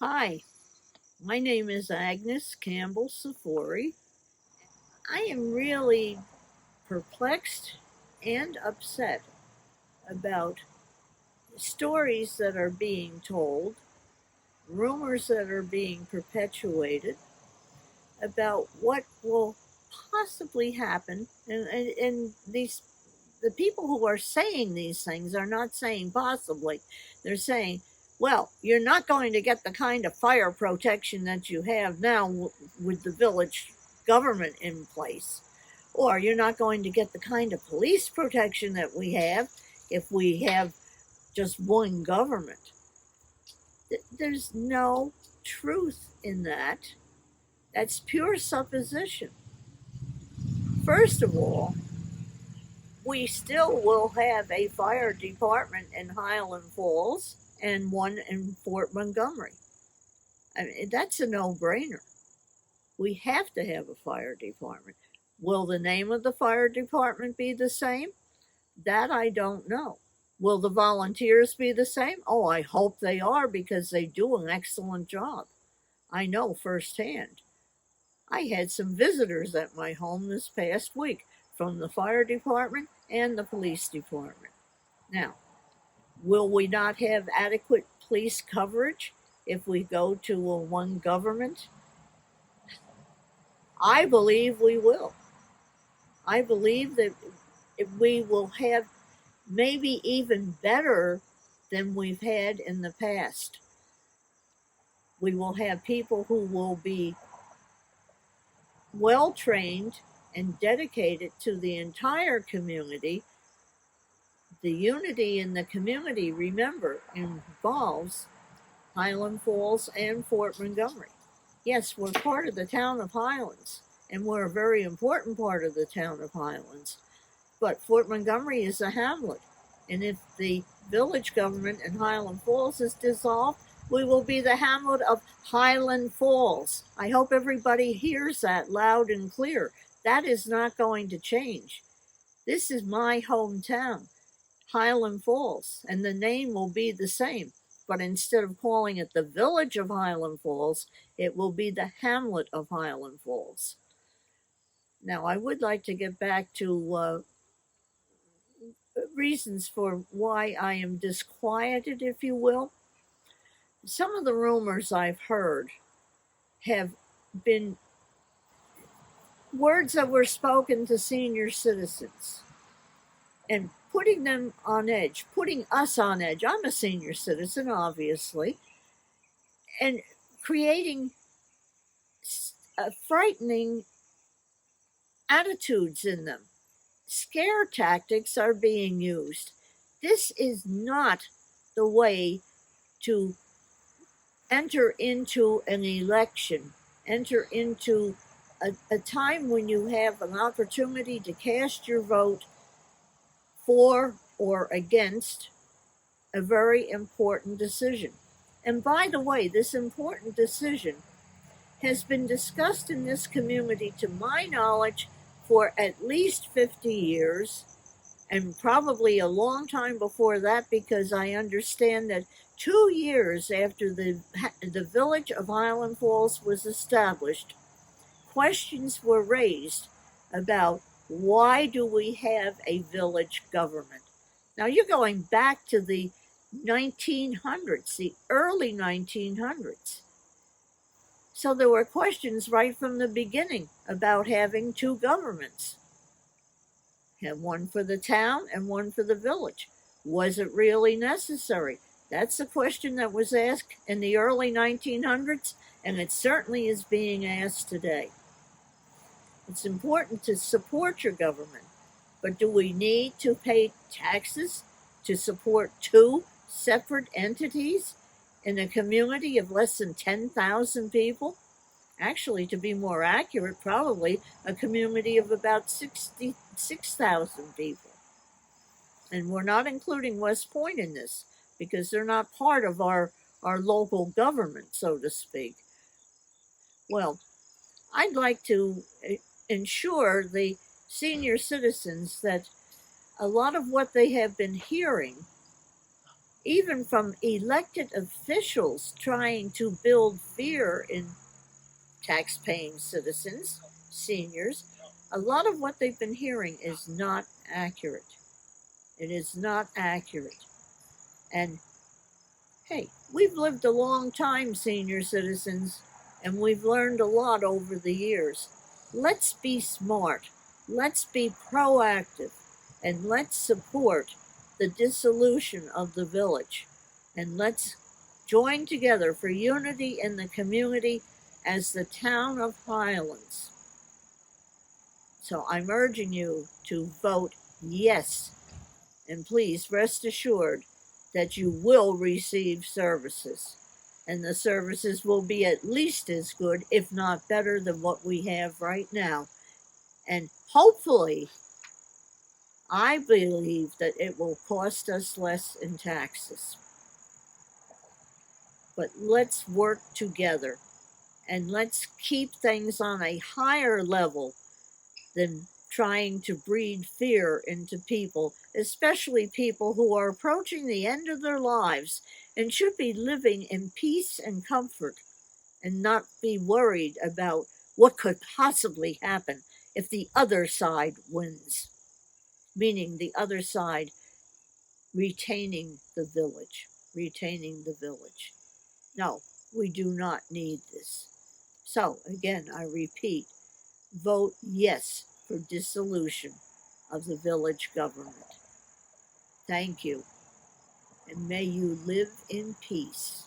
Hi, my name is Agnes Campbell Saffoury. I am really perplexed and upset about stories that are being told, rumors that are being perpetuated about what will possibly happen. And the people who are saying these things are not saying possibly. They're saying, well, you're not going to get the kind of fire protection that you have now with the village government in place. Or you're not going to get the kind of police protection that we have if we have just one government. There's no truth in that. That's pure supposition. First of all, we still will have a fire department in Highland Falls and one in Fort Montgomery. I mean, that's a no-brainer. We have to have a fire department. Will the name of the fire department be the same? That I don't know. Will the volunteers be the same? Oh, I hope they are, because they do an excellent job. I know firsthand. I had some visitors at my home this past week from the fire department and the police department. Now, will we not have adequate police coverage if we go to a one government? I believe we will. I believe that we will have maybe even better than we've had in the past. We will have people who will be well trained and dedicated to the entire community. The unity in the community, remember, involves Highland Falls and Fort Montgomery. Yes, we're part of the town of Highlands, and we're a very important part of the town of Highlands. But Fort Montgomery is a hamlet, and if the village government in Highland Falls is dissolved, we will be the hamlet of Highland Falls. I hope everybody hears that loud and clear. That is not going to change. This is my hometown, Highland Falls, and the name will be the same. But instead of calling it the village of Highland Falls, it will be the hamlet of Highland Falls. Now, I would like to get back to reasons for why I am disquieted, if you will. Some of the rumors I've heard have been words that were spoken to senior citizens and putting them on edge, putting us on edge. I'm a senior citizen, obviously, and creating frightening attitudes in them. Scare tactics are being used. This is not the way to enter into an election, enter into a time when you have an opportunity to cast your vote for or against a very important decision. And by the way, this important decision has been discussed in this community, to my knowledge, for at least 50 years, and probably a long time before that, because I understand that 2 years after the village of Highland Falls was established, questions were raised about why do we have a village government. Now you're going back to the 1900s, the early 1900s. So there were questions right from the beginning about having two governments. Had one for the town and one for the village. Was it really necessary? That's the question that was asked in the early 1900s, and it certainly is being asked today. It's important to support your government, but do we need to pay taxes to support two separate entities in a community of less than 10,000 people? Actually, to be more accurate, probably a community of about 66,000 people. And we're not including West Point in this, because they're not part of our local government, so to speak. Well, I'd like to ensure the senior citizens that a lot of what they have been hearing even from elected officials trying to build fear in tax-paying citizens, seniors. A lot of what they've been hearing is not accurate. It is not accurate. And hey, we've lived a long time, senior citizens, and we've learned a lot over the years. Let's be smart. Let's be proactive. And let's support the dissolution of the village. And let's join together for unity in the community as the town of Highlands. So I'm urging you to vote yes. And please rest assured that you will receive services. And the services will be at least as good, if not better, than what we have right now. And hopefully, I believe that it will cost us less in taxes. But let's work together and let's keep things on a higher level than trying to breed fear into people, especially people who are approaching the end of their lives and should be living in peace and comfort and not be worried about what could possibly happen if the other side wins, meaning the other side retaining the village. No, we do not need this. So, again, I repeat, vote yes for dissolution of the village government. Thank you, and may you live in peace.